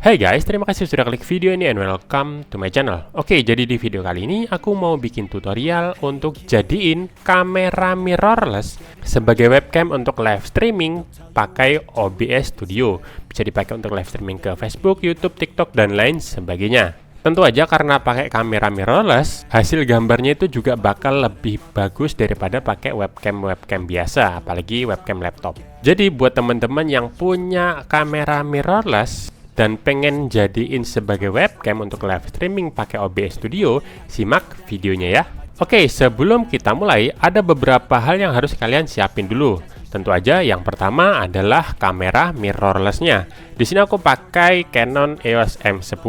Hey guys, terima kasih sudah klik video ini and welcome to my channel. Oke, jadi di video kali ini aku mau bikin tutorial untuk jadiin kamera mirrorless sebagai webcam untuk live streaming pakai OBS Studio. Bisa dipakai untuk live streaming ke Facebook, YouTube, TikTok, dan lain sebagainya. Tentu aja karena pakai kamera mirrorless, hasil gambarnya itu juga bakal lebih bagus daripada pakai webcam biasa, apalagi webcam laptop. Jadi buat teman-teman yang punya kamera mirrorless dan pengen jadiin sebagai webcam untuk live streaming pakai OBS Studio, simak videonya ya. Oke, sebelum kita mulai, ada beberapa hal yang harus kalian siapin dulu. Tentu aja yang pertama adalah kamera mirrorless-nya. Di sini aku pakai Canon EOS M10.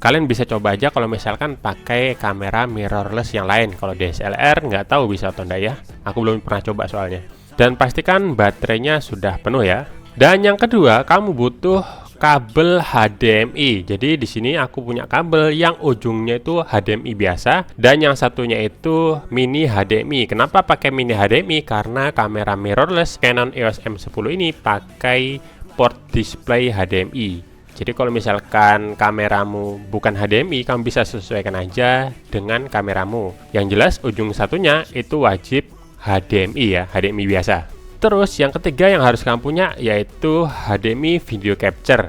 Kalian bisa coba aja kalau misalkan pakai kamera mirrorless yang lain. Kalau DSLR nggak tahu bisa atau enggak ya. Aku belum pernah coba soalnya. Dan pastikan baterainya sudah penuh ya. Dan yang kedua, kamu butuh kabel HDMI. Jadi di sini aku punya kabel yang ujungnya itu HDMI biasa dan yang satunya itu mini HDMI. Kenapa pakai mini HDMI? Karena kamera mirrorless Canon EOS M10 ini pakai port display HDMI. Jadi kalau misalkan kameramu bukan HDMI, kamu bisa sesuaikan aja dengan kameramu. Yang jelas ujung satunya itu wajib HDMI ya, HDMI biasa. Terus yang ketiga yang harus kamu punya yaitu HDMI video capture.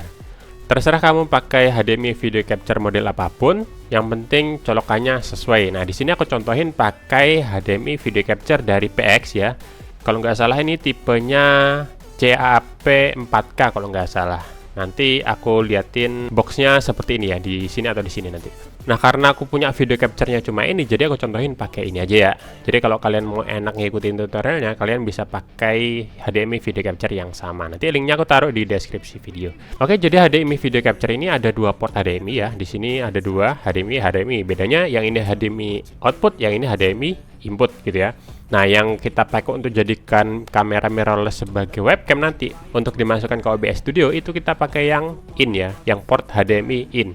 Terserah kamu pakai HDMI video capture model apapun, yang penting colokannya sesuai. Nah, di sini aku contohin pakai HDMI video capture dari PX ya. Kalau nggak salah ini tipenya CAP 4K kalau nggak salah. Nanti aku liatin boxnya seperti ini ya, di sini atau di sini nanti. Nah, karena aku punya video capture-nya cuma ini, jadi aku contohin pakai ini aja ya. Jadi kalau kalian mau enak ngikutin tutorialnya, kalian bisa pakai HDMI video capture yang sama. Nanti linknya aku taruh di deskripsi video. Oke, jadi HDMI video capture ini ada dua port HDMI ya. Di sini ada dua HDMI. Bedanya yang ini HDMI output, yang ini HDMI input gitu ya. Nah, yang kita pakai untuk jadikan kamera mirrorless sebagai webcam nanti untuk dimasukkan ke OBS Studio itu kita pakai yang in ya, yang port HDMI in.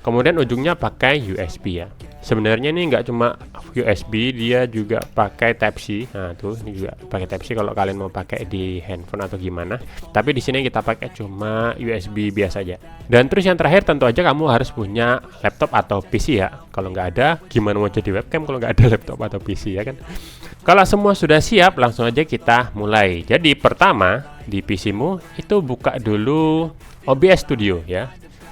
Kemudian ujungnya pakai USB ya. Sebenarnya ini nggak cuma USB, dia juga pakai Type-C. Nah, tuh ini juga pakai Type-C kalau kalian mau pakai di handphone atau gimana. Tapi di sini kita pakai cuma USB biasa aja. Dan terus yang terakhir tentu aja kamu harus punya laptop atau PC ya. Kalau nggak ada, gimana mau jadi webcam kalau nggak ada laptop atau PC ya kan? Kalau semua sudah siap, langsung aja kita mulai. Jadi pertama di PC-mu itu buka dulu OBS Studio ya.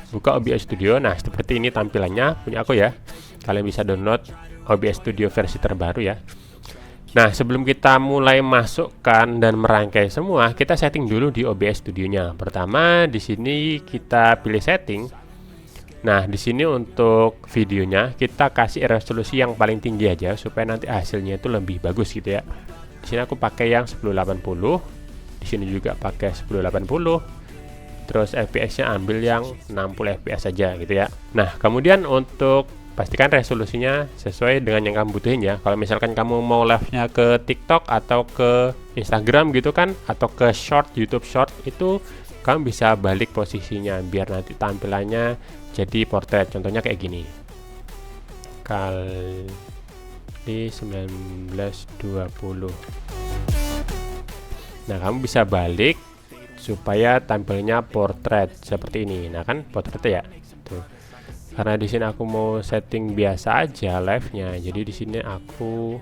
Buka OBS Studio. Nah, seperti ini tampilannya punya aku ya. Kalian bisa download OBS Studio versi terbaru ya. Nah, sebelum kita mulai masukkan dan merangkai semua, kita setting dulu di OBS Studio-nya. Pertama, di sini kita pilih setting. Nah, di sini untuk videonya kita kasih resolusi yang paling tinggi aja supaya nanti hasilnya itu lebih bagus gitu ya. Di sini aku pakai yang 1080. Di sini juga pakai 1080. Terus FPS-nya ambil yang 60 FPS saja gitu ya. Nah, kemudian untuk pastikan resolusinya sesuai dengan yang kamu butuhin ya. Kalau misalkan kamu mau live-nya ke TikTok atau ke Instagram gitu kan, atau ke short, YouTube short, itu kamu bisa balik posisinya biar nanti tampilannya jadi portrait. Contohnya kayak gini. Kali 1920. Nah, kamu bisa balik supaya tampilnya portrait seperti ini. Nah, kan portrait ya. Tuh. Karena di sini aku mau setting biasa aja live-nya. Jadi di sini aku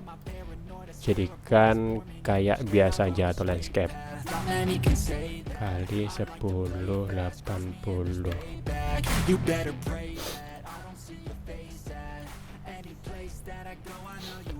jadikan kayak biasa aja atau landscape. Kali 1080.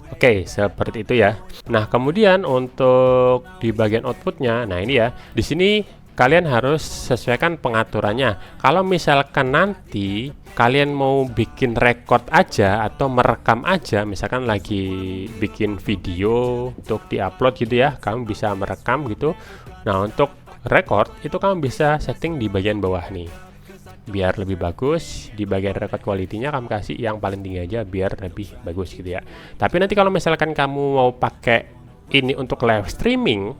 Oke, seperti itu ya. Nah, kemudian untuk di bagian outputnya, nah ini ya, di sini kalian harus sesuaikan pengaturannya. Kalau misalkan nanti kalian mau bikin record aja atau merekam aja, misalkan lagi bikin video untuk diupload gitu ya, kamu bisa merekam gitu. Nah, untuk record itu kamu bisa setting di bagian bawah nih. Biar lebih bagus, di bagian record quality-nya kamu kasih yang paling tinggi aja biar lebih bagus gitu ya. Tapi nanti kalau misalkan kamu mau pakai ini untuk live streaming,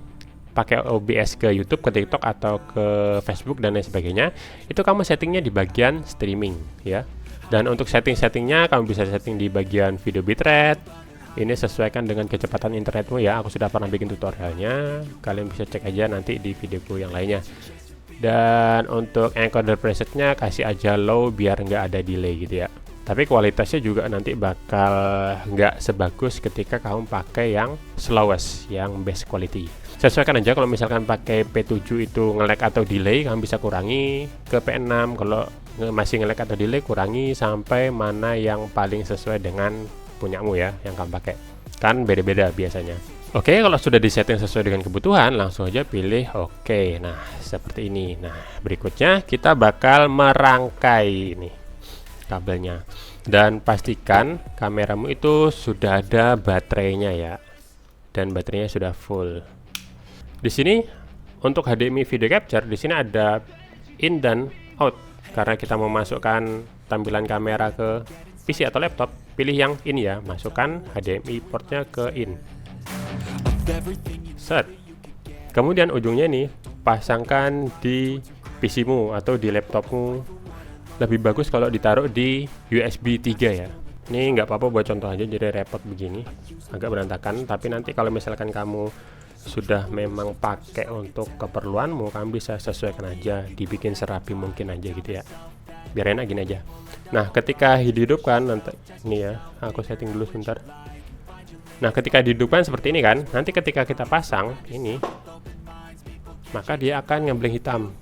pakai OBS ke YouTube, ke TikTok atau ke Facebook dan lain sebagainya, itu kamu settingnya di bagian streaming ya. Dan untuk setting-settingnya kamu bisa setting di bagian video bitrate. Ini sesuaikan dengan kecepatan internetmu ya. Aku sudah pernah bikin tutorialnya, kalian bisa cek aja nanti di videoku yang lainnya. Dan untuk encoder presetnya kasih aja low biar nggak ada delay gitu ya. Tapi kualitasnya juga nanti bakal nggak sebagus ketika kamu pakai yang slowest, yang best quality. Sesuaikan aja, kalau misalkan pakai P7 itu nge-lag atau delay, kamu bisa kurangi ke P6. Kalau masih nge-lag atau delay, kurangi sampai mana yang paling sesuai dengan punyamu ya, yang kamu pakai. Kan beda-beda biasanya. Oke, kalau sudah disetting sesuai dengan kebutuhan, langsung aja pilih oke. Nah, seperti ini. Nah, berikutnya kita bakal merangkai ini kabelnya. Dan pastikan kameramu itu sudah ada baterainya ya. Dan baterainya sudah full. Di sini untuk HDMI video capture, di sini ada in dan out. Karena kita mau masukkan tampilan kamera ke PC atau laptop, pilih yang in ya. Masukkan HDMI portnya ke in. Set. Kemudian ujungnya nih pasangkan di PC-mu atau di laptopmu. Lebih bagus kalau ditaruh di USB 3 ya. Ini nggak apa-apa buat contoh aja, jadi repot begini, agak berantakan. Tapi nanti kalau misalkan kamu sudah memang pakai untuk keperluanmu, kamu bisa sesuaikan aja, dibikin serapi mungkin aja gitu ya, biar enak gini aja. Nah, ketika dihidupkan nanti ini ya, aku setting dulu sebentar. Nah, ketika dihidupkan seperti ini kan, nanti ketika kita pasang ini, maka dia akan ngebleng hitam.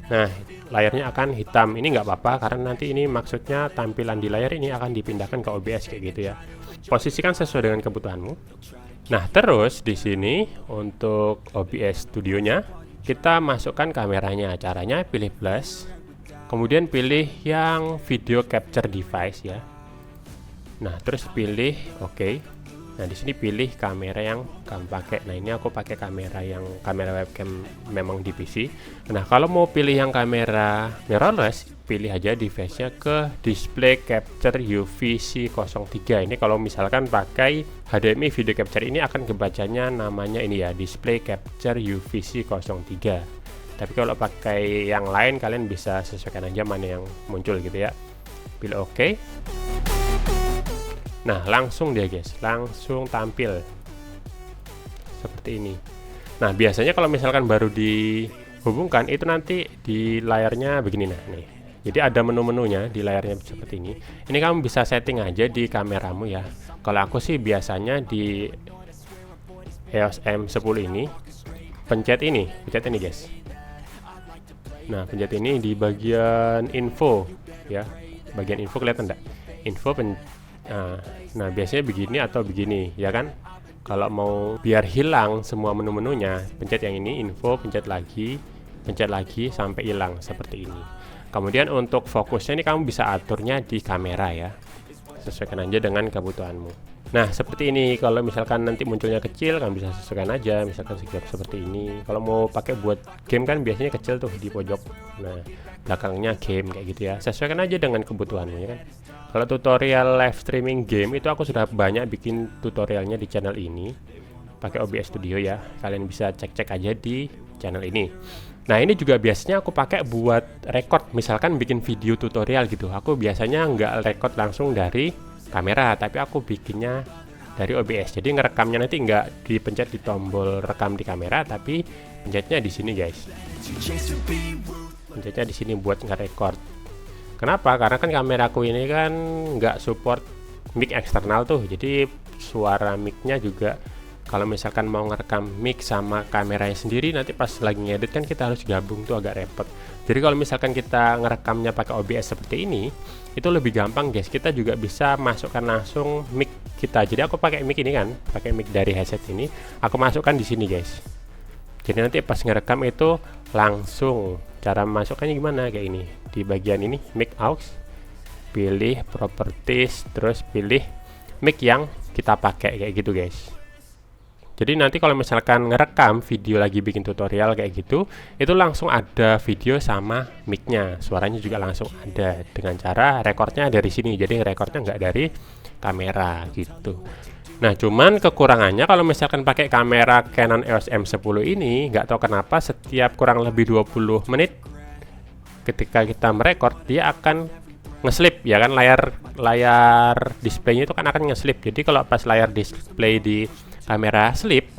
Nah, layarnya akan hitam. Ini nggak apa-apa, karena nanti ini maksudnya tampilan di layar ini akan dipindahkan ke OBS kayak gitu ya. Posisikan sesuai dengan kebutuhanmu. Nah, terus di sini untuk OBS Studionya, kita masukkan kameranya. Caranya pilih plus, kemudian pilih yang video capture device ya. Nah, terus pilih oke. Nah, di sini pilih kamera yang kamu pakai. Nah, ini aku pakai kamera webcam memang di PC. Nah, kalau mau pilih yang kamera mirrorless, pilih aja device-nya ke display capture UVC03. Ini kalau misalkan pakai HDMI video capture ini akan kebacanya namanya ini ya, display capture UVC03. Tapi kalau pakai yang lain, kalian bisa sesuaikan aja mana yang muncul gitu ya. Pilih oke. Nah, langsung dia guys, langsung tampil seperti ini. Nah, biasanya kalau misalkan baru dihubungkan, itu nanti di layarnya begini. Nah, nih, jadi ada menu-menunya di layarnya seperti ini. Ini kamu bisa setting aja di kameramu ya. Kalau aku sih biasanya di EOS M10 ini, pencet ini guys. Nah, pencet ini di bagian info ya. Bagian info kelihatan enggak? Info Nah, biasanya begini atau begini ya kan. Kalau mau biar hilang semua menu-menunya, pencet yang ini, info, pencet lagi sampai hilang seperti ini. Kemudian untuk fokusnya ini kamu bisa aturnya di kamera ya. Sesuaikan aja dengan kebutuhanmu. Nah, seperti ini. Kalau misalkan nanti munculnya kecil, kamu bisa sesuaikan aja, misalkan seperti ini. Kalau mau pakai buat game kan biasanya kecil tuh di pojok. Nah, belakangnya game kayak gitu ya. Sesuaikan aja dengan kebutuhanmu ya kan. Kalau tutorial live streaming game itu aku sudah banyak bikin tutorialnya di channel ini pakai OBS Studio ya. Kalian bisa cek-cek aja di channel ini. Nah, ini juga biasanya aku pakai buat record, misalkan bikin video tutorial gitu. Aku biasanya nggak record langsung dari kamera, tapi aku bikinnya dari OBS. Jadi ngerekamnya nanti nggak dipencet di tombol rekam di kamera, tapi pencetnya di sini guys. Pencetnya di sini buat nge-record. Kenapa? Karena kan kameraku ini kan nggak support mic eksternal tuh. Jadi suara micnya juga kalau misalkan mau ngerekam mic sama kameranya sendiri, nanti pas lagi ngedit kan kita harus gabung tuh, agak repot. Jadi kalau misalkan kita ngerekamnya pakai OBS seperti ini, itu lebih gampang guys. Kita juga bisa masukkan langsung mic kita. Jadi aku pakai mic ini kan, pakai mic dari headset ini, aku masukkan di sini guys. Jadi nanti pas ngerekam itu langsung. Cara masukkannya gimana? Kayak ini. Di bagian ini mic aux, pilih properties, terus pilih mic yang kita pakai kayak gitu guys. Jadi nanti kalau misalkan ngerekam video lagi bikin tutorial kayak gitu, itu langsung ada video sama mic-nya, suaranya juga langsung ada, dengan cara recordnya dari sini. Jadi recordnya nggak dari kamera gitu. Nah, cuman kekurangannya kalau misalkan pakai kamera Canon EOS M10 ini, nggak tahu kenapa setiap kurang lebih 20 menit ketika kita merekord, dia akan ngeslip ya kan, layar displaynya itu kan akan ngeslip. Jadi kalau pas layar display di kamera slip,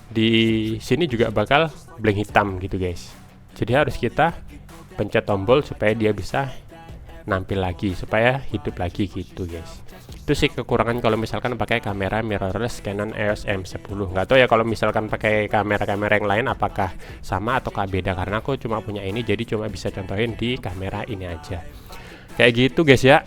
di sini juga bakal blank hitam gitu guys. Jadi harus kita pencet tombol supaya dia bisa nampil lagi, supaya hidup lagi gitu guys. Itu sih kekurangan kalau misalkan pakai kamera mirrorless Canon EOS M10. Nggak tahu ya kalau misalkan pakai kamera-kamera yang lain apakah sama ataukah beda, karena aku cuma punya ini jadi cuma bisa contohin di kamera ini aja. Kayak gitu guys ya.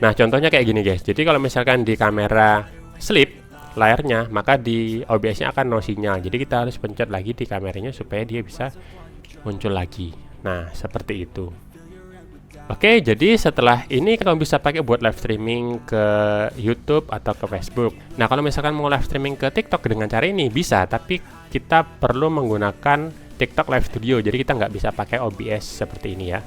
Nah contohnya kayak gini guys. Jadi kalau misalkan di kamera slip layarnya, maka di OBS-nya akan no sinyal. Jadi kita harus pencet lagi di kameranya supaya dia bisa muncul lagi. Nah, seperti itu. Oke, jadi setelah ini kamu bisa pakai buat live streaming ke YouTube atau ke Facebook. Nah, kalau misalkan mau live streaming ke TikTok dengan cara ini bisa, tapi kita perlu menggunakan TikTok Live Studio. Jadi kita nggak bisa pakai OBS seperti ini ya.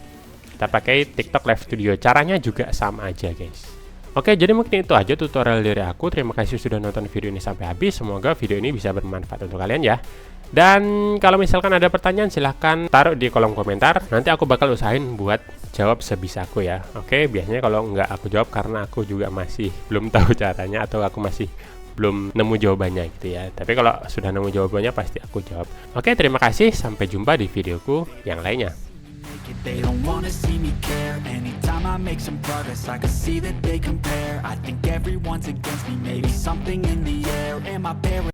Kita pakai TikTok Live Studio. Caranya juga sama aja, guys. Oke, jadi mungkin itu aja tutorial dari aku. Terima kasih sudah nonton video ini sampai habis. Semoga video ini bisa bermanfaat untuk kalian ya. Dan kalau misalkan ada pertanyaan silahkan taruh di kolom komentar. Nanti aku bakal usahain buat jawab sebisaku ya. Oke, biasanya kalau nggak aku jawab karena aku juga masih belum tahu caranya atau aku masih belum nemu jawabannya gitu ya. Tapi kalau sudah nemu jawabannya pasti aku jawab. Oke, terima kasih. Sampai jumpa di videoku yang lainnya. They don't wanna see me care. Anytime I make some progress, I can see that they compare. I think everyone's against me, maybe something in the air. Am I paranoid?